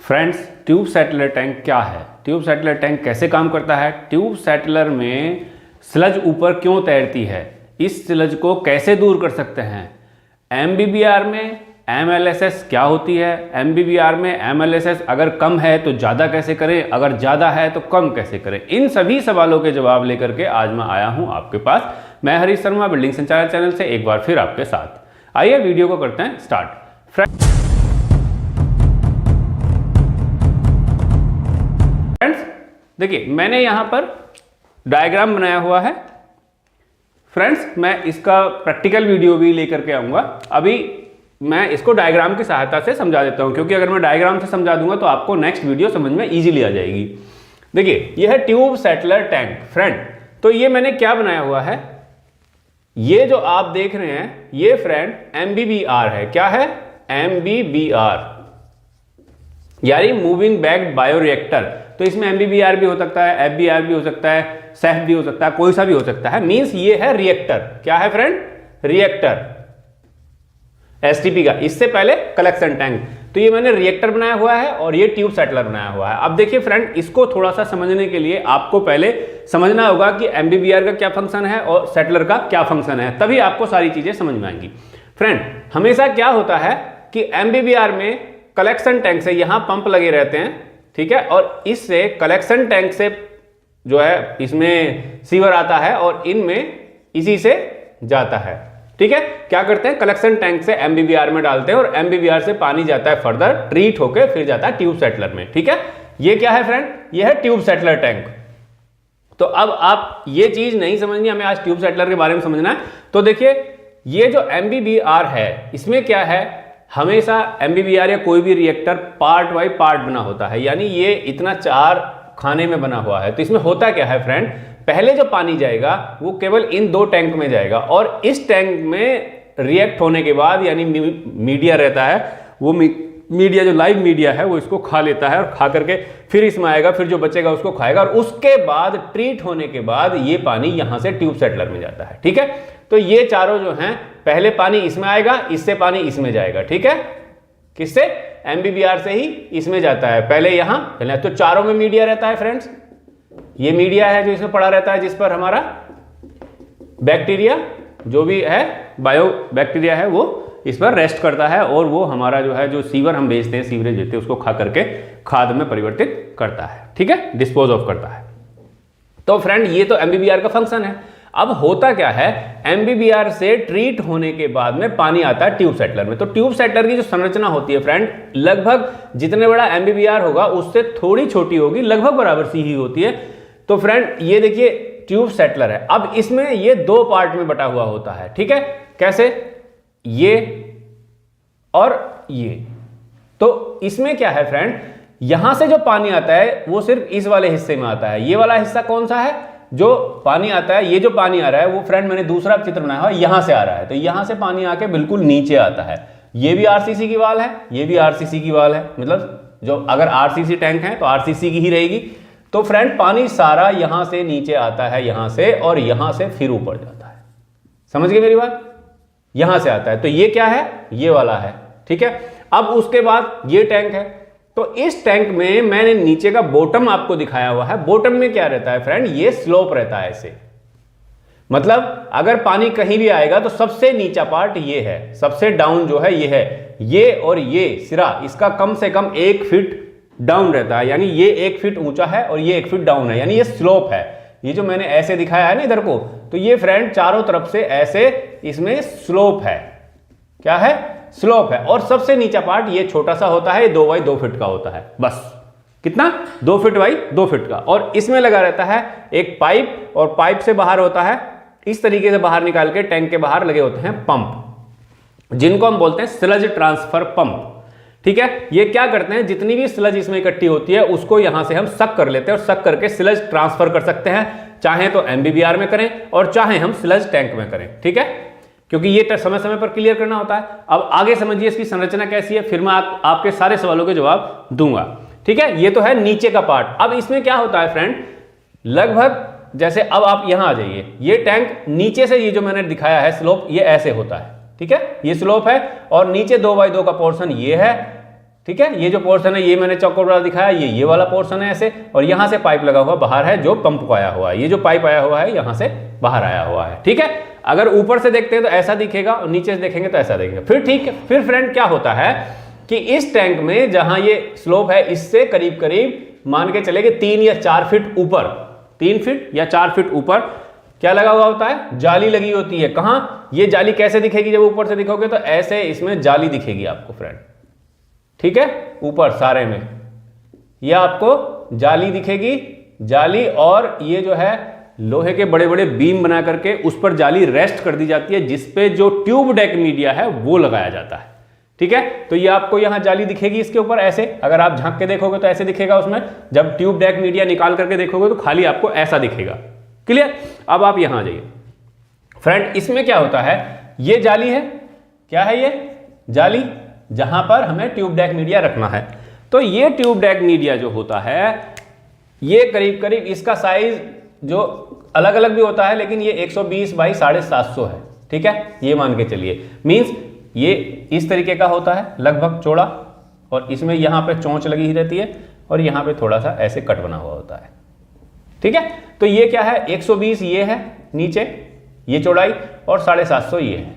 Friends, tube settler tank क्या है? Tube settler tank कैसे काम करता है? ट्यूब सेटलर में स्लज ऊपर क्यों तैरती है? इस स्लज को कैसे दूर कर सकते हैं? एमबीबीआर में एमएलएसएस क्या होती है? एमबीबीआर में एमएलएसएस अगर कम है तो ज़्यादा कैसे करें, अगर ज़्यादा है तो कम कैसे करें? इन सभी सवालों के जवाब लेकर के आज मैं आया हूँ आपके पास। मैं हरीश शर्मा, बिल्डिंग संचालन चैनल से एक बार फिर आपके साथ। आइए वीडियो को करते हैं स्टार्ट। फ्रेंड्स देखिए, मैंने यहाँ पर डायग्राम बनाया हुआ है। फ्रेंड्स, मैं इसका प्रैक्टिकल वीडियो भी लेकर के आऊँगा। अभी मैं इसको डायग्राम की सहायता से समझा देता हूँ, क्योंकि अगर मैं डायग्राम से समझा दूंगा तो आपको नेक्स्ट वीडियो समझ में इजीली आ जाएगी। देखिए, यह है ट्यूब सेटलर टैंक। फ्रेंड, तो ये मैंने क्या बनाया हुआ है, ये जो आप देख रहे हैं ये फ्रेंड एमबीबीआर है। क्या है? एमबीबीआर, यानी मूविंग बैग्ड बायोरिएक्टर। तो इसमें एमबीबीआर भी हो सकता है, एफबीआर भी हो सकता है, सेफ भी हो सकता है, कोई सा भी हो सकता है। मींस ये है रिएक्टर। क्या है फ्रेंड? रिएक्टर, एसटीपी का। इससे पहले कलेक्शन टैंक। तो ये मैंने रिएक्टर बनाया हुआ है और ये ट्यूब सेटलर बनाया हुआ है। अब देखिए फ्रेंड, इसको थोड़ा सा समझने के लिए आपको पहले समझना होगा कि एमबीबीआर का क्या फंक्शन है और सेटलर का क्या फंक्शन है, तभी आपको सारी चीजें समझ में आएंगी। फ्रेंड, हमेशा क्या होता है कि एमबीबीआर में कलेक्शन टैंक से यहां पंप लगे रहते हैं, ठीक है, और इससे कलेक्शन टैंक से जो है इसमें सीवर आता है और इनमें इसी से जाता है। ठीक है, क्या करते हैं, कलेक्शन टैंक से एमबीबीआर में डालते हैं और एमबीबीआर से पानी जाता है फर्दर, ट्रीट होकर फिर जाता है ट्यूब सेटलर में। ठीक है, ये क्या है फ्रेंड? ये है ट्यूब सेटलर टैंक। तो अब आप ये चीज नहीं समझनी, हमें आज ट्यूब सेटलर के बारे में समझना है। तो देखिए, ये जो एमबीबीआर है इसमें क्या है, हमेशा एमबीबीआर या कोई भी रिएक्टर पार्ट बाई पार्ट बना होता है, यानी ये इतना 4 खाने में बना हुआ है। तो इसमें होता क्या है फ्रेंड, पहले जो पानी जाएगा वो केवल इन 2 टैंक में जाएगा और इस टैंक में रिएक्ट होने के बाद, यानी मीडिया रहता है, वो मीडिया जो लाइव मीडिया है वो इसको खा लेता है और खा करके फिर इसमें आएगा, फिर जो बचेगा उसको खाएगा और उसके बाद ट्रीट होने के बाद ये पानी यहां से ट्यूब सेटलर में जाता है। ठीक है, तो ये चारों जो हैं, पहले पानी इसमें आएगा, इससे पानी इसमें जाएगा। ठीक है, किससे? एमबीबीआर से ही इसमें जाता है। पहले यहां, पहले तो चारों में मीडिया रहता है फ्रेंड्स। ये मीडिया है जो इसमें पड़ा रहता है, जिस पर हमारा बैक्टीरिया जो भी है, बायो बैक्टीरिया है, वो इस पर रेस्ट करता है और वो हमारा जो है, जो सीवर हम भेजते हैं, सीवरेज देते हैं, उसको खा करके खाद में परिवर्तित करता है। ठीक है, डिस्पोज ऑफ करता है। तो फ्रेंड, ये तो एमबीबीआर का फंक्शन है। अब होता क्या है, एमबीबीआर से ट्रीट होने के बाद में पानी आता है ट्यूब सेटलर में। तो ट्यूब सेटलर की जो संरचना होती है फ्रेंड, लगभग जितने बड़ा एमबीबीआर होगा उससे थोड़ी छोटी होगी, लगभग बराबर सी ही होती है। तो फ्रेंड, ये देखिए ट्यूब सेटलर है। अब इसमें ये 2 पार्ट में बटा हुआ होता है। ठीक है, कैसे? ये और ये। तो इसमें क्या है फ्रेंड, यहां से जो पानी आता है वो सिर्फ इस वाले हिस्से में आता है। ये वाला हिस्सा कौन सा है जो पानी आता है? ये जो पानी आ रहा है वो फ्रेंड, मैंने दूसरा चित्र बनाया हुआ है, यहां से आ रहा है। तो यहां से पानी आके बिल्कुल नीचे आता है। ये भी आरसीसी की वाल है, ये भी आरसीसी की वाल है, मतलब जो अगर आरसीसी टैंक है तो आरसीसी की ही रहेगी। तो फ्रेंड, पानी सारा यहां से नीचे आता है, यहां से, और यहां से फिर ऊपर जाता है। समझ गए मेरी बात? यहां से आता है। तो ये क्या है? ये वाला है। ठीक है, अब उसके बाद ये टैंक है। तो इस टैंक में मैंने नीचे का बॉटम आपको दिखाया हुआ है। बॉटम में क्या रहता है फ्रेंड? ये स्लोप रहता है ऐसे, मतलब अगर पानी कहीं भी आएगा तो सबसे नीचा पार्ट ये है, सबसे डाउन जो है ये है। ये और ये सिरा, इसका कम से कम 1 फीट डाउन रहता है, यानी ये 1 फीट ऊंचा है और ये 1 फीट डाउन है, यानी ये स्लोप है। ये जो मैंने ऐसे दिखाया है ना इधर को, तो ये फ्रेंड चारों तरफ से ऐसे इसमें स्लोप है। क्या है? स्लोप है। और सबसे नीचा पार्ट ये छोटा सा होता है, 2 बाई 2 फीट का होता है, बस। कितना? 2 फीट बाई 2 फीट का। और इसमें लगा रहता है एक पाइप, और पाइप से बाहर होता है इस तरीके से, बाहर निकाल के टैंक के बाहर लगे होते हैं पंप, जिनको हम बोलते हैं स्लज ट्रांसफर पंप। ठीक है, ये क्या करते हैं, जितनी भी स्लज इसमें इकट्ठी होती है उसको यहां से हम सक कर लेते हैं और सक करके स्लज ट्रांसफर कर सकते हैं। चाहे तो एमबीबीआर में करें और चाहे हम स्लज टैंक में करें। ठीक है, क्योंकि ये समय समय पर क्लियर करना होता है। अब आगे समझिए इसकी संरचना कैसी है, फिर मैं आपके सारे सवालों के जवाब दूंगा। ठीक है, ये तो है नीचे का पार्ट। अब इसमें क्या होता है फ्रेंड, लगभग जैसे अब आप यहां आ जाइए, ये टैंक नीचे से, ये जो मैंने दिखाया है स्लोप, ये ऐसे होता है। ठीक है, ये स्लोप है और नीचे 2 बाई 2 का पोर्शन ये है। ठीक है, ये जो पोर्शन है ये मैंने चौकोर वाला दिखाया, ये वाला पोर्शन है ऐसे, और यहाँ से पाइप लगा हुआ बाहर है जो पंप को आया हुआ है, ये जो पाइप आया हुआ है यहाँ से बाहर आया हुआ है। ठीक है, अगर ऊपर से देखते हैं तो ऐसा दिखेगा और नीचे से देखेंगे तो ऐसा दिखेगा। फिर ठीक है, फिर फ्रेंड क्या होता है कि इस टैंक में जहां ये स्लोप है इससे करीब करीब मान के चले कि 3 या 4 फीट ऊपर, 3 फीट या 4 फीट ऊपर क्या लगा हुआ होता है, जाली लगी होती है। कहां, ये जाली कैसे दिखेगी, जब ऊपर से दिखोगे तो ऐसे इसमें जाली दिखेगी आपको फ्रेंड। ठीक है, ऊपर सारे में ये आपको जाली दिखेगी, जाली, और ये जो है लोहे के बड़े बड़े बीम बना करके उस पर जाली रेस्ट कर दी जाती है, जिसपे जो ट्यूब डेक मीडिया है वो लगाया जाता है। ठीक है, तो ये आपको यहां जाली दिखेगी इसके ऊपर ऐसे, अगर आप झांक के देखोगे तो ऐसे दिखेगा उसमें, जब ट्यूब डेक मीडिया निकाल करके देखोगे तो खाली आपको ऐसा दिखेगा। क्लियर, अब आप यहां आ जाइए फ्रेंड, इसमें क्या होता है, ये जाली है, क्या है ये जाली, जहां पर हमें ट्यूब डेक मीडिया रखना है। तो ये ट्यूब डेक मीडिया जो होता है ये करीब करीब इसका साइज जो अलग अलग भी होता है, लेकिन ये 120 बाई 750 है। ठीक है, ये मान के चलिए, मींस ये इस तरीके का होता है लगभग चौड़ा, और इसमें यहां पे चोंच लगी ही रहती है और यहां पे थोड़ा सा ऐसे कट बना हुआ होता है। ठीक है, तो ये क्या है, 120 ये है नीचे ये चौड़ाई और 750 ये है,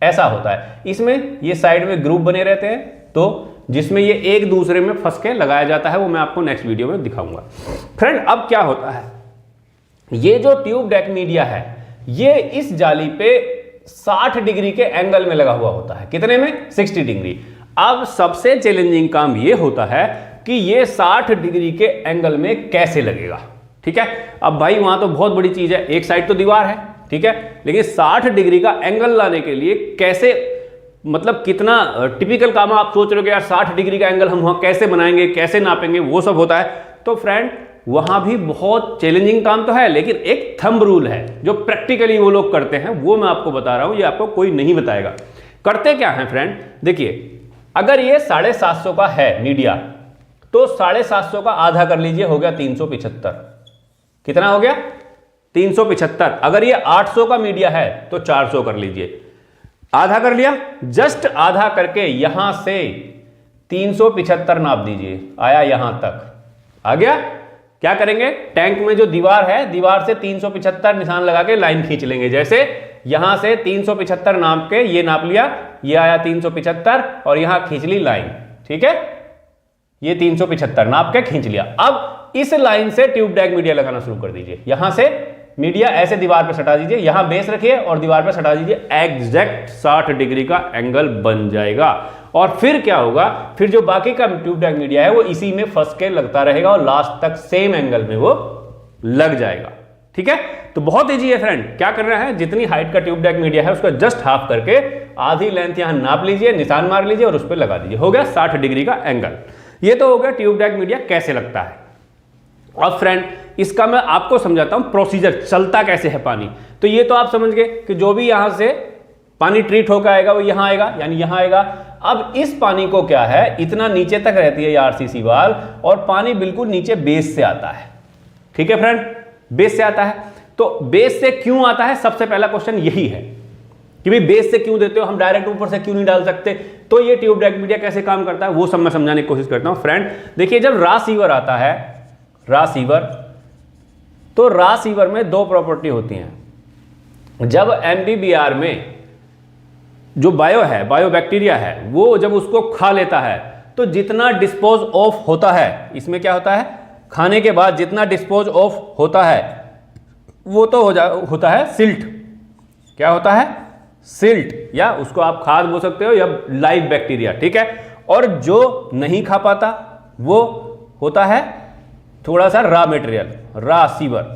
ऐसा होता है। इसमें ये साइड में ग्रुप बने रहते हैं, तो जिसमें ये एक दूसरे में फंस के लगाया जाता है, वो मैं आपको नेक्स्ट वीडियो में दिखाऊंगा। फ्रेंड, अब क्या होता है, ये जो ट्यूब डेक मीडिया है ये इस जाली पे 60 डिग्री के एंगल में लगा हुआ होता है। कितने में, 60 डिग्री। अब सबसे चैलेंजिंग काम ये होता है कि ये 60 डिग्री के एंगल में कैसे लगेगा। ठीक है, अब भाई वहां तो बहुत बड़ी चीज है, एक साइड तो दीवार है, ठीक है, लेकिन 60 डिग्री का एंगल लाने के लिए कैसे, मतलब कितना टिपिकल काम आप सोच रहे हो कि यार 60 डिग्री का एंगल हम वहां कैसे बनाएंगे, कैसे नापेंगे, वो सब होता है। तो फ्रेंड वहां भी बहुत चैलेंजिंग काम तो है, लेकिन एक थंब रूल है जो प्रैक्टिकली वो लोग करते हैं, वो मैं आपको बता रहा हूं, ये आपको कोई नहीं बताएगा। करते क्या है फ्रेंड, देखिए अगर ये 750 का है मीडिया, तो 750 का आधा कर लीजिए, हो गया 375। कितना हो गया, 375। अगर ये 800 का मीडिया है तो 400 कर लीजिए, आधा कर लिया, जस्ट आधा करके यहां से 375 नाप दीजिए, आया यहां तक, आ गया। क्या करेंगे, टैंक में जो दीवार है, दीवार से 375 निशान लगा के लाइन खींच लेंगे। जैसे यहां से 375 नाप के ये नाप लिया, ये आया 375 और यहां खींच ली लाइन। ठीक है, ये 375 नाप के खींच लिया। अब इस लाइन से ट्यूब डेक मीडिया लगाना शुरू कर दीजिए, यहां से मीडिया ऐसे दीवार पे सटा दीजिए, यहां बेस रखिए और दीवार पे सटा दीजिए, एग्जैक्ट 60 डिग्री का एंगल बन जाएगा। और फिर क्या होगा, फिर जो बाकी का ट्यूब डेक मीडिया है वो इसी में फंस के लगता रहेगा और लास्ट तक सेम एंगल में वो लग जाएगा। ठीक है, तो बहुत ईजी है फ्रेंड। क्या करना है, जितनी हाइट का ट्यूब डेक मीडिया है उसका जस्ट हाफ करके आधी लेंथ यहां नाप लीजिए, निशान मार लीजिए और उस पर लगा दीजिए, हो गया 60 डिग्री का एंगल। ये तो हो गया ट्यूब डेक मीडिया कैसे लगता है। अब फ्रेंड इसका मैं आपको समझाता हूं प्रोसीजर, चलता कैसे है पानी। तो ये तो आप समझ गए कि जो भी यहां से पानी ट्रीट होकर आएगा वो यहां आएगा, यानी यहां आएगा। अब इस पानी को क्या है, इतना नीचे तक रहती है ये आरसीसी वाल, और पानी बिल्कुल नीचे बेस से आता है। ठीक है फ्रेंड, बेस से आता है। तो बेस से क्यों आता है, सबसे पहला क्वेश्चन यही है कि भाई बेस से क्यों देते हो, हम डायरेक्ट ऊपर से क्यों नहीं डाल सकते। तो ये ट्यूब डेक मीडिया कैसे काम करता है वो सब मैं समझाने की कोशिश करता हूं। फ्रेंड देखिए, जब रा सीवर आता है, रा सीवर, तो रा सीवर में दो प्रॉपर्टी होती हैं। जब एमबीबीआर में जो बायो है, बायो बैक्टीरिया है, वो जब उसको खा लेता है तो जितना डिस्पोज ऑफ होता है, इसमें क्या होता है, खाने के बाद जितना डिस्पोज ऑफ होता है वो तो होता है सिल्ट। क्या होता है, सिल्ट, या उसको आप खाद बोल सकते हो या लाइव बैक्टीरिया। ठीक है, और जो नहीं खा पाता वो होता है थोड़ा सा रा मटेरियल, रा सीवर।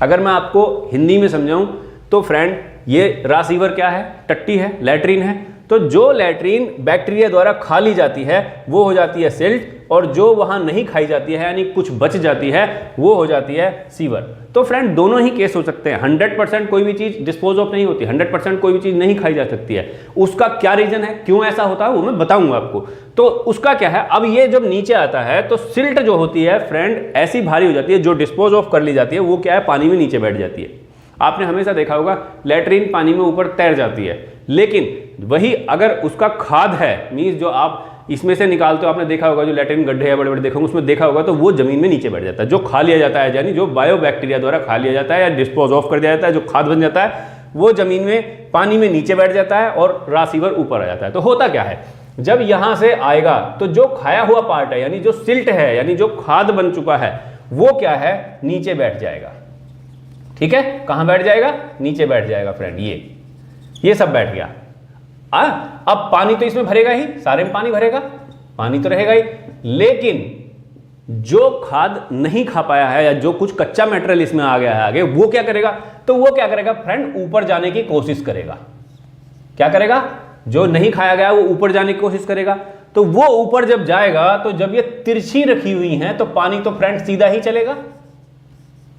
अगर मैं आपको हिंदी में समझाऊं तो फ्रेंड ये रा सीवर क्या है, टट्टी है, लैट्रीन है। तो जो लैट्रीन बैक्टीरिया द्वारा खा ली जाती है वो हो जाती है सिल्ट, और जो वहां नहीं खाई जाती है यानी कुछ बच जाती है वो हो जाती है सीवर। तो फ्रेंड दोनों ही केस हो सकते हैं। 100% कोई भी चीज डिस्पोज ऑफ नहीं होती, 100% कोई भी चीज नहीं खाई जा सकती है। उसका क्या रीजन है, क्यों ऐसा होता है वो मैं बताऊंगा आपको। तो उसका क्या है, अब ये जब नीचे आता है तो सिल्ट जो होती है फ्रेंड ऐसी भारी हो जाती है, जो डिस्पोज ऑफ कर ली जाती है वो क्या है, पानी में नीचे बैठ जाती है। आपने हमेशा देखा होगा लैट्रीन पानी में ऊपर तैर जाती है, लेकिन वही अगर उसका खाद है, मीन्स जो आप इसमें से निकालते हो, आपने देखा होगा जो लैट्रिन गड्ढे या बड़े बड़े देखोगे उसमें देखा होगा, तो वो जमीन में नीचे बैठ जाता है। जो खा लिया जाता है, यानी जो बायो बैक्टीरिया द्वारा खा लिया जाता है या डिस्पोज ऑफ कर दिया जाता है, जो खाद बन जाता है, वो जमीन में पानी में नीचे बैठ जाता है और रॉ सीवर ऊपर आ जाता है। तो होता क्या है, जब यहां से आएगा तो जो खाया हुआ पार्ट है, यानी जो सिल्ट है, यानी जो खाद बन चुका है, वो क्या है, नीचे बैठ जाएगा। ठीक है, कहां बैठ जाएगा, नीचे बैठ जाएगा फ्रेंड। ये सब बैठ गया। अब पानी तो इसमें भरेगा ही, सारे में पानी भरेगा, पानी तो रहेगा ही, लेकिन जो खाद नहीं खा पाया है या जो कुछ कच्चा मटेरियल इसमें आ गया है आगे, वो क्या करेगा, तो वो क्या करेगा फ्रेंड, ऊपर जाने की कोशिश करेगा। क्या करेगा, जो नहीं खाया गया वो ऊपर जाने की कोशिश करेगा। तो वो ऊपर जब जाएगा, तो जब ये तिरछी रखी हुई है तो पानी तो फ्रेंड सीधा ही चलेगा,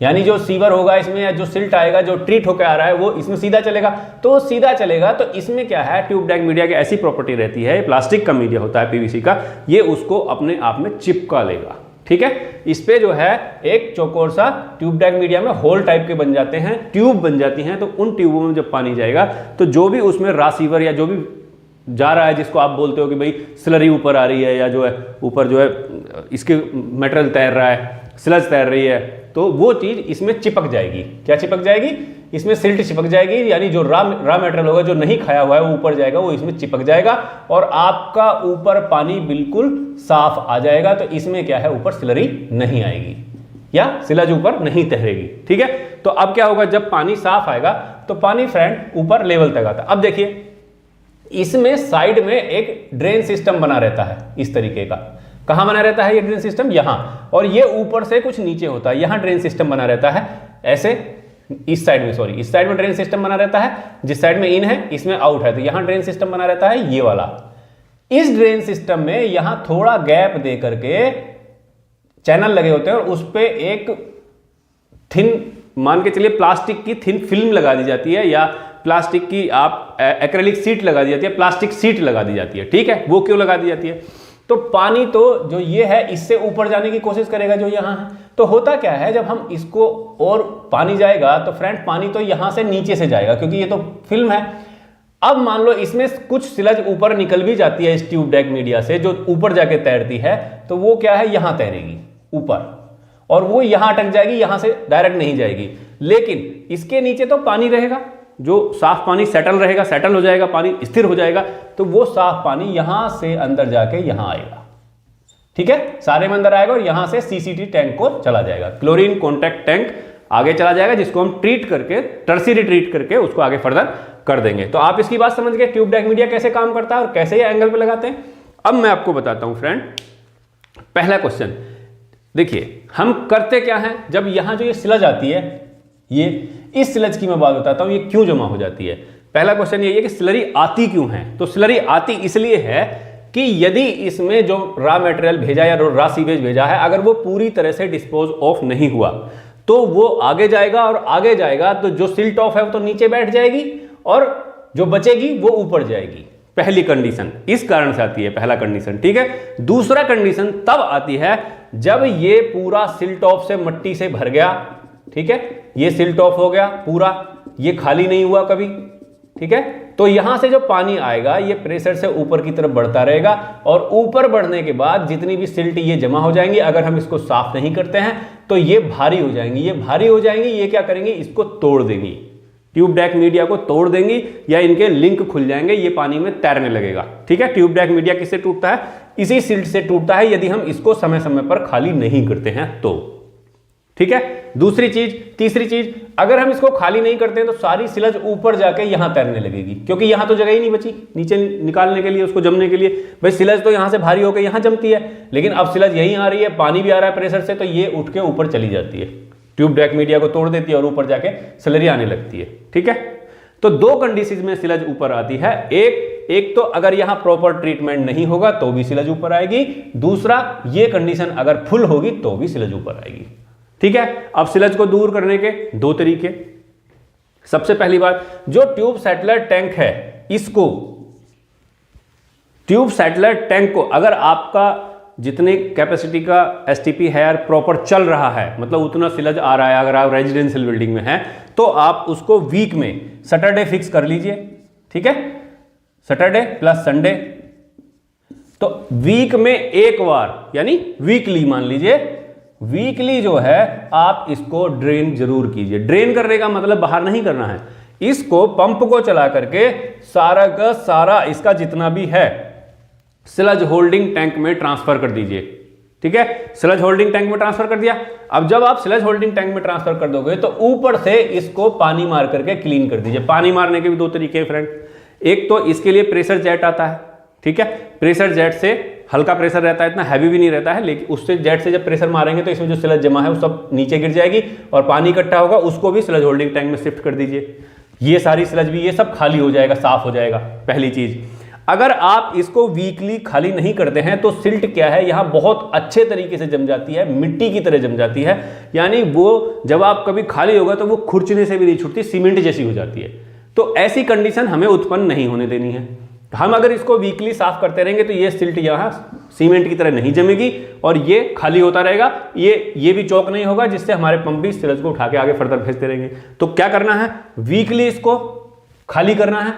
यानी जो सीवर होगा इसमें या जो सिल्ट आएगा, जो ट्रीट होकर आ रहा है, वो इसमें सीधा चलेगा। तो सीधा चलेगा तो इसमें क्या है, ट्यूब डेक मीडिया की ऐसी प्रॉपर्टी रहती है, प्लास्टिक का मीडिया होता है पीवीसी का, ये उसको अपने आप में चिपका लेगा। ठीक है, इस पे जो है एक चौकोर सा ट्यूब डेक मीडिया में होल टाइप के बन जाते हैं, ट्यूब बन जाती हैं। तो उन ट्यूबों में जब पानी जाएगा तो जो भी उसमें रॉ सीवर या जो भी जा रहा है, जिसको आप बोलते हो कि भाई स्लरी ऊपर आ रही है या जो है ऊपर जो है इसके मटेरियल तैर रहा है, स्लज तैर रही है, तो वो चीज इसमें चिपक जाएगी। क्या चिपक जाएगी, इसमें सिल्ट चिपक जाएगी, यानी जो रॉ मटेरियल होगा, जो नहीं खाया हुआ है, वो ऊपर जाएगा, वो इसमें चिपक जाएगा और आपका ऊपर पानी बिल्कुल साफ आ जाएगा। तो इसमें क्या है, ऊपर स्लरी नहीं आएगी या स्लज ऊपर नहीं तैरेगी। ठीक है, तो अब क्या होगा, जब पानी साफ आएगा तो पानी फ्रेंड ऊपर लेवल तक आता है। अब देखिए, इसमें साइड में एक ड्रेन सिस्टम बना रहता है इस तरीके का। कहां बना रहता है ये ड्रेन सिस्टम, यहां, और ये ऊपर से कुछ नीचे होता है, यहां ड्रेन सिस्टम बना रहता है ऐसे, इस साइड में, सॉरी, इस साइड में ड्रेन सिस्टम बना रहता है, जिस साइड में इन है इसमें आउट है, तो यहां ड्रेन सिस्टम बना रहता है ये वाला। इस ड्रेन सिस्टम में यहां थोड़ा गैप दे करके चैनल लगे होते हैं और उस पे एक थिन, मान के चलिए प्लास्टिक की थिन फिल्म लगा दी जाती है, या प्लास्टिक की आप एक्रेलिक सीट लगा दी जाती है, प्लास्टिक सीट लगा दी जाती है। ठीक है, वो क्यों लगा दी जाती है, तो पानी तो जो ये है इससे ऊपर जाने की कोशिश करेगा जो यहां है। तो होता क्या है, जब हम इसको और पानी जाएगा तो फ्रेंड पानी तो यहां से नीचे से जाएगा, क्योंकि ये तो फिल्म है। अब मान लो इसमें कुछ स्लज ऊपर निकल भी जाती है इस ट्यूब डेक मीडिया से, जो ऊपर जाके तैरती है, तो वो क्या है, यहां तैरेगी ऊपर, और वो यहां अटक जाएगी, यहां से डायरेक्ट नहीं जाएगी। लेकिन इसके नीचे तो पानी रहेगा, जो साफ पानी सेटल रहेगा, सेटल हो जाएगा, पानी स्थिर हो जाएगा, तो वो साफ पानी यहां से अंदर जाके यहां आएगा। ठीक है, सारे में अंदर आएगा और यहां से सीसीटी टैंक को चला जाएगा, क्लोरीन कॉन्टैक्ट टैंक आगे चला जाएगा, जिसको हम ट्रीट करके, टर्शियरी ट्रीट करके उसको आगे फर्दर कर देंगे। तो आप इसकी बात समझ गए, ट्यूब डेक मीडिया कैसे काम करता है और कैसे ये एंगल पे लगाते हैं। अब मैं आपको बताता हूं फ्रेंड, पहला क्वेश्चन देखिए, हम करते क्या है, जब यहां जो ये स्लज आती है, ये इस स्लज की मैं बात बताता हूं, ये क्यों जमा हो जाती है। पहला क्वेश्चन ये है कि स्लरी आती क्यों है, तो स्लरी आती इसलिए है कि यदि इसमें जो रॉ मटेरियल भेजा या रॉ सीवेज भेजा है, अगर वो पूरी तरह से डिस्पोज ऑफ नहीं हुआ तो वो आगे जाएगा, और आगे जाएगा तो जो सिल्ट ऑफ है वो तो नीचे बैठ जाएगी और जो बचेगी वो ऊपर जाएगी। पहली कंडीशन इस कारण से आती है, पहला कंडीशन। ठीक है, दूसरा कंडीशन तब आती है जब ये पूरा सिल्ट ऑफ से मट्टी से भर गया। ठीक है, ये सिल्ट ऑफ हो गया पूरा, ये खाली नहीं हुआ कभी। ठीक है, तो यहां से जो पानी आएगा ये प्रेशर से ऊपर की तरफ बढ़ता रहेगा, और ऊपर बढ़ने के बाद जितनी भी सिल्ट ये जमा हो जाएंगी, अगर हम इसको साफ नहीं करते हैं तो ये भारी हो जाएंगी। ये भारी हो जाएंगी, ये क्या करेंगी, इसको तोड़ देंगी, ट्यूब डेक मीडिया को तोड़ देंगी, या इनके लिंक खुल जाएंगे, ये पानी में तैरने लगेगा। ठीक है, ट्यूब डेक मीडिया किससे टूटता है, इसी सिल्ट से टूटता है, यदि हम इसको समय समय पर खाली नहीं करते हैं तो। ठीक है, दूसरी चीज, तीसरी चीज, अगर हम इसको खाली नहीं करते हैं तो सारी स्लज ऊपर जाके यहां तैरने लगेगी, क्योंकि यहां तो जगह ही नहीं बची नीचे निकालने के लिए, उसको जमने के लिए। भाई स्लज तो यहां से भारी होकर यहां जमती है, लेकिन अब स्लज यहीं आ रही है, पानी भी आ रहा है प्रेशर से, तो ये उठ के ऊपर चली जाती है, ट्यूब डेक मीडिया को तोड़ देती है और ऊपर जाके स्लरी आने लगती है। ठीक है, तो दो कंडीशन में स्लज ऊपर आती है, एक तो अगर यहां प्रॉपर ट्रीटमेंट नहीं होगा तो भी स्लज ऊपर आएगी, दूसरा ये कंडीशन अगर फुल होगी तो भी स्लज ऊपर आएगी। ठीक है, अब स्लज को दूर करने के दो तरीके। सबसे पहली बात, जो ट्यूब सेटलर टैंक है, इसको ट्यूब सेटलर टैंक को अगर आपका जितने कैपेसिटी का एसटीपी है प्रॉपर चल रहा है, मतलब उतना स्लज आ रहा है, अगर आप रेजिडेंशियल बिल्डिंग में हैं तो आप उसको वीक में सैटरडे फिक्स कर लीजिए। ठीक है, सैटरडे प्लस संडे, तो वीक में एक बार यानी वीकली, मान लीजिए वीकली जो है आप इसको ड्रेन जरूर कीजिए। ड्रेन करने का मतलब बाहर नहीं करना है, इसको पंप को चला करके सारा का सारा इसका जितना भी है स्लज होल्डिंग टैंक में ट्रांसफर कर दीजिए। ठीक है, स्लज होल्डिंग टैंक में ट्रांसफर कर दिया। अब जब आप स्लज होल्डिंग टैंक में ट्रांसफर कर दोगे तो ऊपर से इसको पानी मार करके क्लीन कर दीजिए। पानी मारने के भी दो तरीके हैं फ्रेंड, एक तो इसके लिए प्रेशर जेट आता है। ठीक है, प्रेशर जेट से हल्का प्रेशर रहता है, इतना हैवी भी नहीं रहता है, लेकिन उससे जेट से जब प्रेशर मारेंगे तो इसमें जो स्लज जमा है वो सब नीचे गिर जाएगी और पानी इकट्ठा होगा, उसको भी स्लज होल्डिंग टैंक में शिफ्ट कर दीजिए। ये सारी स्लज भी ये सब खाली हो जाएगा, साफ हो जाएगा। पहली चीज, अगर आप इसको वीकली खाली नहीं करते हैं तो सिल्ट क्या है, यहां बहुत अच्छे तरीके से जम जाती है, मिट्टी की तरह जम जाती है। यानी वो जब आप कभी खाली होगा तो वो खुरचने से भी नहीं छूटती, सीमेंट जैसी हो जाती है। तो ऐसी कंडीशन हमें उत्पन्न नहीं होने देनी है। हम अगर इसको वीकली साफ करते रहेंगे तो ये सिल्ट यहां सीमेंट की तरह नहीं जमेगी और ये खाली होता रहेगा, ये भी चौक नहीं होगा, जिससे हमारे पंप भी स्लज को उठा के आगे फर्दर भेजते रहेंगे। तो क्या करना है, वीकली इसको खाली करना है।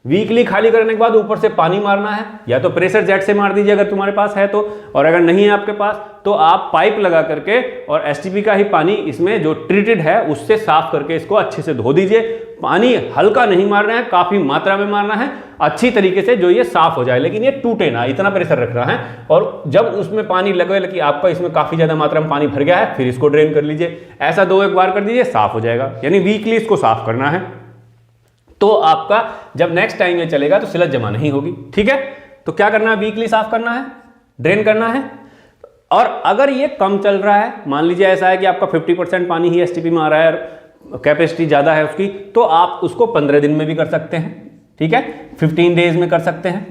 वीकली खाली करने के बाद ऊपर से पानी मारना है, या तो प्रेशर जेट से मार दीजिए अगर तुम्हारे पास है तो, और अगर नहीं है आपके पास तो आप पाइप लगा करके और एसटीपी का ही पानी इसमें जो ट्रीटेड है उससे साफ करके इसको अच्छे से धो दीजिए। पानी हल्का नहीं मारना है, काफी मात्रा में मारना है, अच्छी तरीके से जो ये साफ हो जाए, लेकिन ये टूटे ना, इतना प्रेशर रखना है। और जब उसमें पानी लगे कि आपका इसमें काफी ज्यादा मात्रा में पानी भर गया है, फिर इसको ड्रेन कर लीजिए। ऐसा 2-1 बार कर दीजिए, साफ हो जाएगा। यानी वीकली इसको साफ करना है, तो आपका जब नेक्स्ट टाइम ये चलेगा तो स्लज जमा नहीं होगी। ठीक है, तो क्या करना है, वीकली साफ करना है, ड्रेन करना है। और अगर ये कम चल रहा है, मान लीजिए ऐसा है कि आपका 50% पानी ही एसटीपी में आ रहा है, कैपेसिटी ज्यादा है उसकी, तो आप उसको 15 दिन में भी कर सकते हैं। ठीक है, 15 डेज में कर सकते हैं,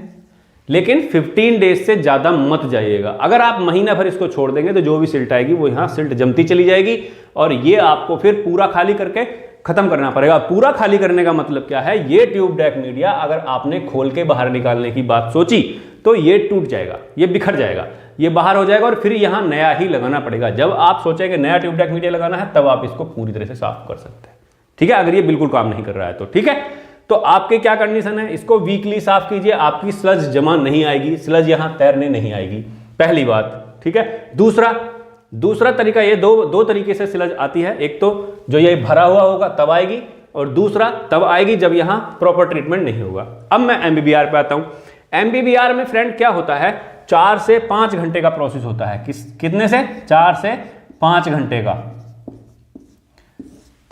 लेकिन 15 डेज से ज्यादा मत जाइएगा। अगर आप महीना भर इसको छोड़ देंगे तो जो भी सिल्ट आएगी वो यहां सिल्ट जमती चली जाएगी और ये आपको फिर पूरा खाली करके खत्म करना पड़ेगा। पूरा खाली करने का मतलब क्या है, ये ट्यूब डेक मीडिया अगर आपने खोल के बाहर निकालने की बात सोची तो ये टूट जाएगा, ये बिखर जाएगा, ये बाहर हो जाएगा और फिर यहां नया ही लगाना पड़ेगा। जब आप सोचेंगे नया ट्यूब डेक मीडिया लगाना है तब आप इसको पूरी तरह से साफ कर सकते हैं। ठीक है, अगर ये बिल्कुल काम नहीं कर रहा है तो। ठीक है, तो आपके क्या कंडीशन है, इसको वीकली साफ कीजिए, आपकी स्लज जमा नहीं आएगी, स्लज यहां तैरने नहीं आएगी, पहली बात। ठीक है, दूसरा तरीका, ये दो तरीके से स्लज आती है। एक तो जो ये भरा हुआ होगा तब आएगी, और दूसरा तब आएगी जब यहां प्रॉपर ट्रीटमेंट नहीं होगा। अब मैं एमबीबीआर पे आता हूं। एमबीबीआर में फ्रेंड क्या होता है, 4 से 5 घंटे का प्रोसेस होता है। कितने से, 4 से 5 घंटे का,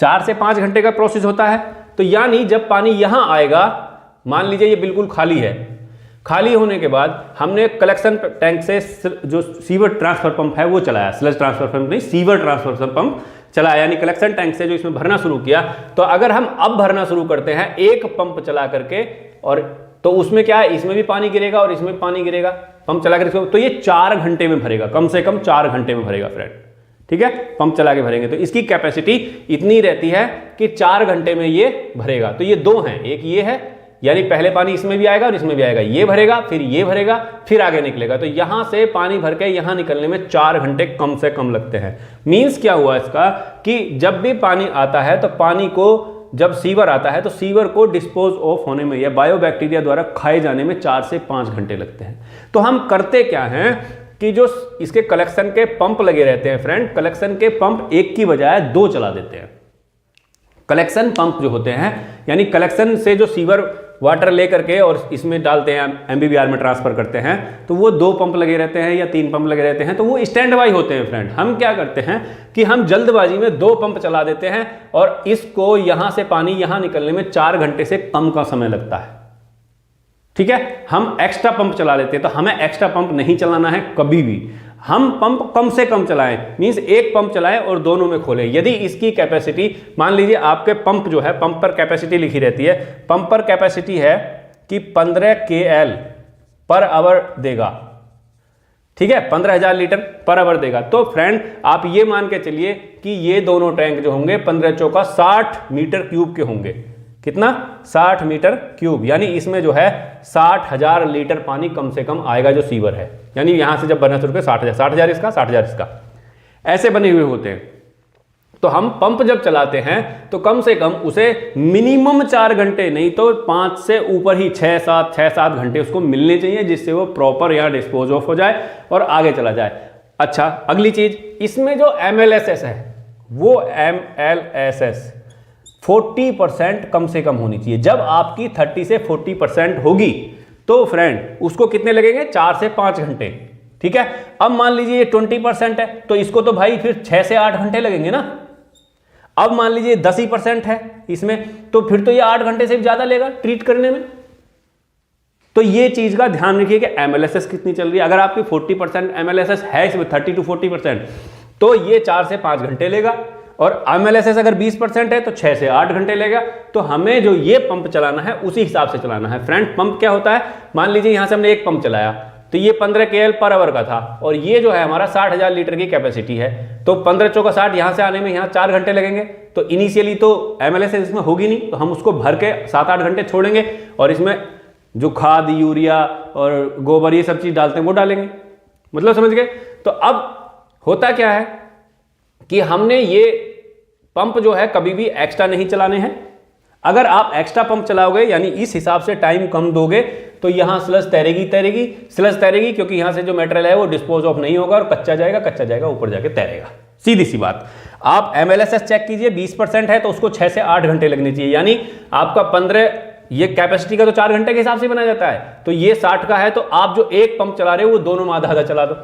4 से 5 घंटे का प्रोसेस होता है। तो यानी जब पानी यहां आएगा, मान लीजिए ये बिल्कुल खाली है, खाली होने के बाद हमने कलेक्शन टैंक से जो सीवर ट्रांसफर पंप है वो चलाया, स्लज ट्रांसफर पंप नहीं, सीवर ट्रांसफर पंप चलाया, यानी कलेक्शन टैंक से जो इसमें भरना शुरू किया। तो अगर हम अब भरना शुरू करते हैं एक पंप चला करके, और तो उसमें क्या है, इसमें भी पानी गिरेगा और इसमें भी पानी गिरेगा, पंप चला कर, तो ये 4 घंटे में भरेगा, कम से कम 4 घंटे में भरेगा फ्रेंड। ठीक है, पंप चला के भरेंगे तो इसकी कैपेसिटी इतनी रहती है कि 4 घंटे में ये भरेगा। तो ये 2 हैं, एक ये है, यानी पहले पानी इसमें भी आएगा और इसमें भी आएगा, ये भरेगा फिर ये भरेगा फिर आगे निकलेगा। तो यहां से पानी भर के यहां निकलने में 4 घंटे कम से कम लगते हैं। मींस क्या हुआ इसका, कि जब भी पानी आता है तो पानी को, जब सीवर आता है तो सीवर को डिस्पोज ऑफ होने में या बायोबैक्टीरिया द्वारा खाए जाने में 4 से 5 घंटे लगते हैं। तो हम करते क्या हैं कि जो इसके कलेक्शन के पंप लगे रहते हैं फ्रेंड, कलेक्शन के पंप एक की बजाय 2 चला देते हैं। कलेक्शन पंप जो होते हैं, यानी कलेक्शन से जो सीवर वाटर लेकर के और इसमें डालते हैं, एमबीबीआर में ट्रांसफर करते हैं, तो वो 2 पंप लगे रहते हैं या 3 पंप लगे रहते हैं, तो वो स्टैंड बाई होते हैं फ्रेंड। हम क्या करते हैं कि हम जल्दबाजी में 2 पंप चला देते हैं और इसको यहां से पानी यहां निकलने में 4 घंटे से कम का समय लगता है। ठीक है, हम एक्स्ट्रा पंप चला लेते हैं, तो हमें एक्स्ट्रा पंप नहीं चलाना है कभी भी। हम पंप कम से कम चलाएं, मींस एक पंप चलाएं और दोनों में खोलें। यदि इसकी कैपेसिटी, मान लीजिए आपके पंप जो है, पंप पर कैपेसिटी लिखी रहती है, पंप पर कैपेसिटी है कि 15 KL पर आवर देगा। ठीक है, 15,000 लीटर पर आवर देगा। तो फ्रेंड आप ये मान के चलिए कि ये दोनों टैंक जो होंगे 15 चौका 60 मीटर क्यूब के होंगे। कितना, 60 मीटर क्यूब, यानी इसमें जो है 60,000 लीटर पानी कम से कम आएगा जो सीवर है। यानी यहां से जब भरना शुरू करें 60,000 इसका, 60,000 इसका, ऐसे बने हुए होते हैं। तो हम पंप जब चलाते हैं तो कम से कम उसे मिनिमम 4 घंटे, नहीं तो 5 से ऊपर ही 6-7 घंटे उसको मिलने चाहिए, जिससे वो प्रॉपर यहाँ डिस्पोज ऑफ हो जाए और आगे चला जाए। अच्छा, अगली चीज, इसमें जो MLSS है वो MLSS 40% कम से कम होनी चाहिए। जब आपकी 30 से 40% होगी तो फ्रेंड उसको कितने लगेंगे, 4 से 5 घंटे। ठीक है, अब मान लीजिए ये 20% है तो इसको तो भाई फिर 6 से 8 घंटे लगेंगे ना। अब मान लीजिए 10% है इसमें, तो फिर तो ये 8 घंटे से भी ज्यादा लेगा ट्रीट करने में। तो ये चीज का ध्यान रखिए कि MLSS कितनी चल रही है। अगर आपकी 40% MLSS है इसमें, 30 to 40%, तो ये 4 से 5 घंटे लेगा। और MLSS अगर 20% है तो 6 से 8 घंटे लेगा। तो हमें जो ये पंप चलाना है उसी हिसाब से चलाना है। फ्रेंड, पंप क्या होता है, मान लीजिए यहां से हमने एक पंप चलाया तो ये 15 KL पर आवर का था और ये जो है हमारा 60,000 लीटर की कैपेसिटी है। तो 15 चौका 60, यहां से आने में यहाँ 4 घंटे लगेंगे। तो इनिशियली तो MLSS इसमें होगी नहीं, तो हम उसको भर के 7-8 घंटे छोड़ेंगे और इसमें जो खाद, यूरिया और गोबर ये सब चीज डालते हैं वो डालेंगे। मतलब समझ गए। तो अब होता क्या है कि हमने ये पंप जो है कभी भी एक्स्ट्रा नहीं चलाने हैं। अगर आप एक्स्ट्रा पंप चलाओगे यानी इस हिसाब से टाइम कम दोगे तो यहां स्लज तैरेगी क्योंकि यहां से जो मटेरियल है वो डिस्पोज ऑफ नहीं होगा और कच्चा जाएगा ऊपर जाके तैरेगा। सीधी सी बात। आप MLSS चेक कीजिए, 20% है तो उसको 6 से 8 घंटे लगने चाहिए। यानी आपका 15, ये कैपेसिटी का तो 4 घंटे के हिसाब से बनाया जाता है, तो ये 60 का है तो आप जो एक पंप चला रहे हो वो दोनों में आधा चला दो।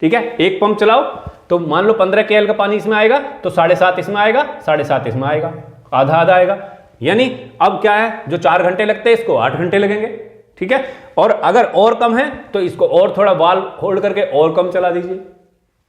ठीक है, एक पंप चलाओ तो मान लो 15 KL का पानी इसमें आएगा तो 7.5 इसमें आएगा, 7.5 इसमें आएगा, आधा आएगा। यानी अब क्या है, जो 4 घंटे लगते हैं इसको 8 घंटे लगेंगे। ठीक है, और अगर और कम है तो इसको और थोड़ा वाल्व होल्ड करके और कम चला दीजिए।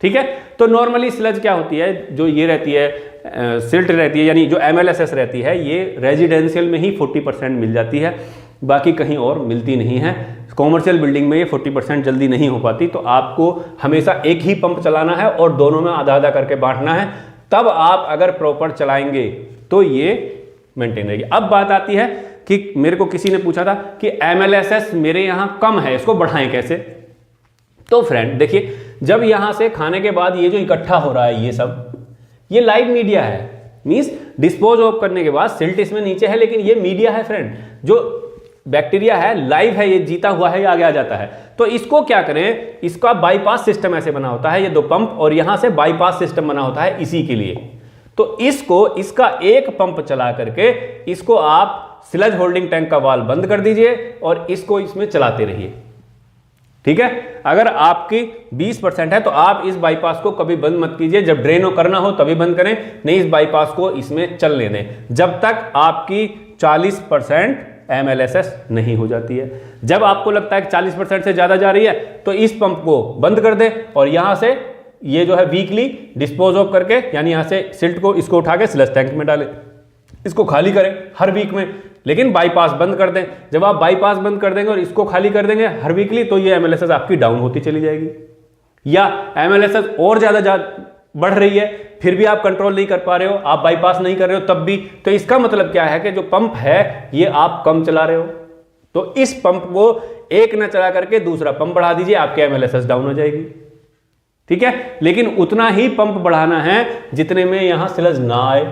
ठीक है, तो नॉर्मली स्लज क्या होती है, जो ये रहती है सिल्ट रहती है, यानी जो MLSS रहती है, ये रेजिडेंशियल में ही 40% मिल जाती है, बाकी कहीं और मिलती नहीं है। कॉमर्शियल बिल्डिंग में ये 40% जल्दी नहीं हो पाती। तो आपको हमेशा एक ही पंप चलाना है और दोनों में आधा आधा करके बांटना है, तब आप अगर प्रॉपर चलाएंगे तो ये मेंटेन रहेगी। अब बात आती है कि मेरे को किसी ने पूछा था कि MLSS मेरे यहां कम है, इसको बढ़ाएं कैसे। तो फ्रेंड देखिए, जब यहां से खाने के बाद ये जो इकट्ठा हो रहा है ये सब, ये लाइव मीडिया है। मींस डिस्पोज ऑफ करने के बाद सिल्ट इसमें नीचे है, लेकिन ये मीडिया है फ्रेंड, जो बैक्टीरिया है लाइव है, ये जीता हुआ है, ये आगे आ जाता है। तो इसको क्या करें, इसका बाईपास सिस्टम ऐसे बना होता है, ये 2 पंप और यहां से बाईपास सिस्टम बना होता है इसी के लिए। तो इसका एक पंप चला करके इसको आप स्लज होल्डिंग टैंक का वाल्व बंद कर दीजिए और इसको इसमें चलाते रहिए। ठीक है, अगर आपकी 20% है तो आप इस बाईपास को कभी बंद मत कीजिए, जब ड्रेन करना हो तभी बंद करें, नहीं इस बाईपास को इसमें चलने दें जब तक आपकी 40% MLSS नहीं हो जाती है। जब आपको लगता है कि 40% से ज्यादा जा रही है तो इस पंप को बंद कर दें और यहां से ये जो है वीकली डिस्पोज ऑफ करके, यानी यहां से सिल्ट को इसको उठा के स्लज टैंक में डालें, इसको खाली करें हर वीक में, लेकिन बाईपास बंद कर दें। जब आप बाईपास बंद कर देंगे और इसको खाली कर देंगे हर वीकली, तो ये MLSS आपकी डाउन होती चली जाएगी। या MLSS और ज्यादा बढ़ रही है फिर भी आप कंट्रोल नहीं कर पा रहे हो, आप बाईपास नहीं कर रहे हो तब भी, तो इसका मतलब क्या है कि जो पंप है ये आप कम चला रहे हो। तो इस पंप को एक न चला करके दूसरा पंप बढ़ा दीजिए, आपके MLSS डाउन हो जाएगी। ठीक है, लेकिन उतना ही पंप बढ़ाना है जितने में यहां स्लज ना आए।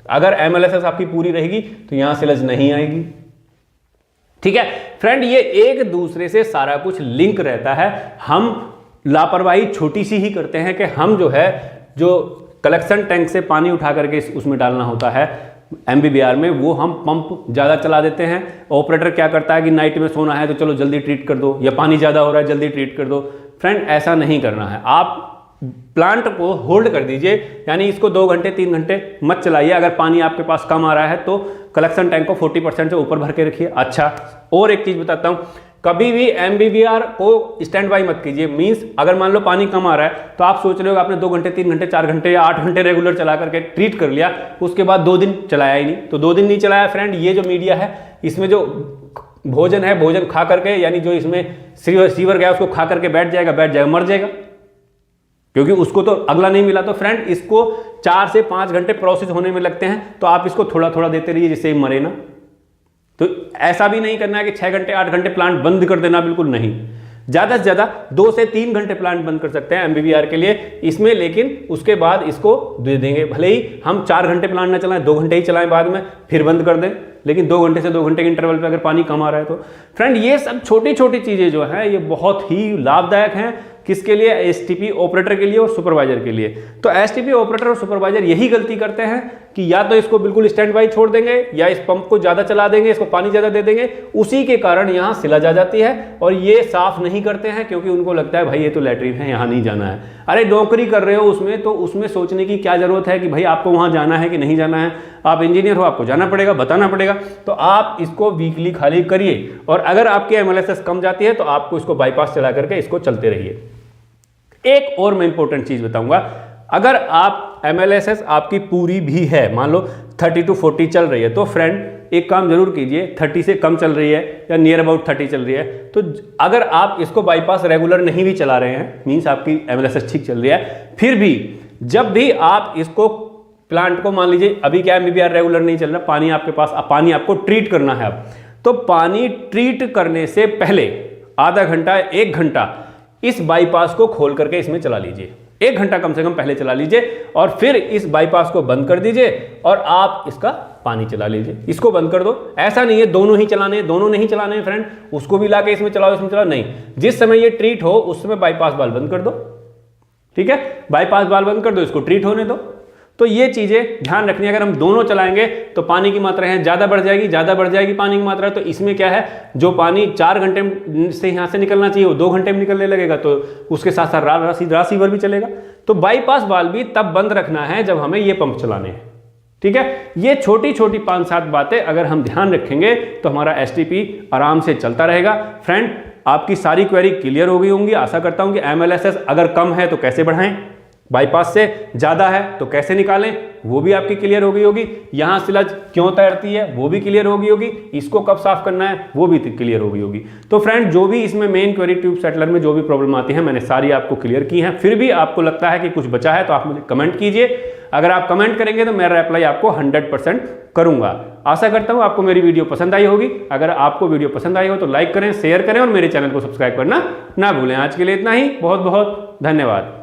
अगर MLSS आपकी पूरी रहेगी तो यहां स्लज नहीं आएगी। ठीक है फ्रेंड, ये एक दूसरे से सारा कुछ लिंक रहता है। हम लापरवाही छोटी सी ही करते हैं कि हम जो कलेक्शन टैंक से पानी उठा करके उसमें डालना होता है MBBR में, वो हम पंप ज़्यादा चला देते हैं। ऑपरेटर क्या करता है कि नाइट में सोना है तो चलो जल्दी ट्रीट कर दो, या पानी ज़्यादा हो रहा है जल्दी ट्रीट कर दो। फ्रेंड ऐसा नहीं करना है, आप प्लांट को होल्ड कर दीजिए, यानी इसको 2 घंटे 3 घंटे मत चलाइए। अगर पानी आपके पास कम आ रहा है तो कलेक्शन टैंक को 40% से ऊपर भर के रखिए। अच्छा, और एक चीज़ बताता हूँ, कभी भी MBBR को स्टैंड बाई मत कीजिए। मींस अगर मान लो पानी कम आ रहा है तो आप सोच रहे हो आपने 2 घंटे 3 घंटे 4 घंटे या 8 घंटे रेगुलर चला करके ट्रीट कर लिया, उसके बाद 2 दिन चलाया ही नहीं, तो 2 दिन नहीं चलाया फ्रेंड, ये जो मीडिया है इसमें जो भोजन है, भोजन खा करके, यानी जो इसमें सीवर गया उसको खा करके बैठ जाएगा, मर जाएगा, क्योंकि उसको तो अगला नहीं मिला। तो फ्रेंड इसको 4 से 5 घंटे प्रोसेस होने में लगते हैं, तो आप इसको थोड़ा थोड़ा देते रहिए जिससे मरे ना। तो ऐसा भी नहीं करना है कि 6 घंटे 8 घंटे प्लांट बंद कर देना, बिल्कुल नहीं। ज़्यादा से ज़्यादा 2 से 3 घंटे प्लांट बंद कर सकते हैं MBBR के लिए इसमें, लेकिन उसके बाद इसको दे देंगे। भले ही हम 4 घंटे प्लांट ना चलाएं, 2 घंटे ही चलाएं, बाद में फिर बंद कर दें, लेकिन 2 घंटे से 2 घंटे के इंटरवल पे अगर पानी कम आ रहा है तो फ्रेंड ये सब छोटी छोटी चीज़ें जो हैं ये बहुत ही लाभदायक हैं। किसके लिए? एसटीपी ऑपरेटर के लिए और सुपरवाइजर के लिए। तो एसटीपी ऑपरेटर और सुपरवाइजर यही गलती करते हैं कि या तो इसको बिल्कुल स्टैंड बाई छोड़ देंगे या इस पंप को ज़्यादा चला देंगे, इसको पानी ज़्यादा दे देंगे, उसी के कारण यहाँ सिलज आ जाती है और ये साफ नहीं करते हैं क्योंकि उनको लगता है भाई ये तो लैट्रिन है, यहाँ नहीं जाना है। अरे नौकरी कर रहे हो उसमें, तो उसमें सोचने की क्या जरूरत है कि भाई आपको वहाँ जाना है कि नहीं जाना है। आप इंजीनियर हो, आपको जाना पड़ेगा, बताना पड़ेगा। तो आप इसको वीकली खाली करिए और अगर आपकी MLS कम जाती है तो आपको इसको बाईपास चला करके इसको चलते रहिए। एक और मैं इंपॉर्टेंट चीज बताऊंगा, अगर आप MLS आपकी पूरी भी है, मान लो 30 to 40 चल रही है, तो फ्रेंड एक काम जरूर कीजिए, 30 से कम चल रही है या नियर अबाउट 30 चल रही है, तो अगर आप इसको बाईपास रेगुलर नहीं भी चला रहे हैं, मीन्स आपकी MLS ठीक चल रही है, फिर भी जब भी आप इसको प्लांट को मान लीजिए अभी क्या MBBR रेगुलर नहीं चल रहा, पानी आपके पास, पानी आपको ट्रीट करना है अब, तो पानी ट्रीट करने से पहले आधा घंटा 1 घंटा इस बाईपास को खोल करके इसमें चला लीजिए। 1 घंटा कम से कम पहले चला लीजिए और फिर इस बाईपास को बंद कर दीजिए और आप इसका पानी चला लीजिए। इसको बंद कर दो। ऐसा नहीं है दोनों ही चलाने हैं, दोनों नहीं चलाने हैं फ्रेंड, उसको भी लाके इसमें चलाओ, इसमें चलाओ, नहीं। जिस समय ये ट्रीट हो उस समय बाईपास वाल्व बंद कर दो, ठीक है, बाईपास वाल्व बंद कर दो, इसको ट्रीट होने दो। तो ये चीजें ध्यान रखनी है। अगर हम दोनों चलाएंगे तो पानी की मात्रा है ज़्यादा बढ़ जाएगी पानी की मात्रा। तो इसमें क्या है, जो पानी 4 घंटे से यहाँ से निकलना चाहिए वो 2 घंटे में निकलने लगेगा, तो उसके साथ साथ रासीवर भी चलेगा। तो बाईपास वाल्व भी तब बंद रखना है जब हमें ये पंप चलाने हैं, ठीक है। ये छोटी छोटी 5-7 बातें अगर हम ध्यान रखेंगे तो हमारा STP आराम से चलता रहेगा। फ्रेंड आपकी सारी क्वेरी क्लियर हो गई होंगी, आशा करता हूं कि MLS अगर कम है तो कैसे बढ़ाएं, बाईपास से ज़्यादा है तो कैसे निकालें, वो भी आपकी क्लियर हो गई होगी। यहाँ सिलज क्यों तैरती है वो भी क्लियर हो गई होगी, इसको कब साफ करना है वो भी क्लियर हो गई होगी। तो फ्रेंड जो भी इसमें मेन क्वेरी ट्यूब सेटलर में जो भी प्रॉब्लम आती है मैंने सारी आपको क्लियर की हैं। फिर भी आपको लगता है कि कुछ बचा है तो आप मुझे कमेंट कीजिए। अगर आप कमेंट करेंगे तो मेरा रिप्लाई आपको 100% करूंगा। आशा करता हूँ आपको मेरी वीडियो पसंद आई होगी। अगर आपको वीडियो पसंद आई हो तो लाइक करें, शेयर करें और मेरे चैनल को सब्सक्राइब करना ना भूलें। आज के लिए इतना ही, बहुत बहुत धन्यवाद।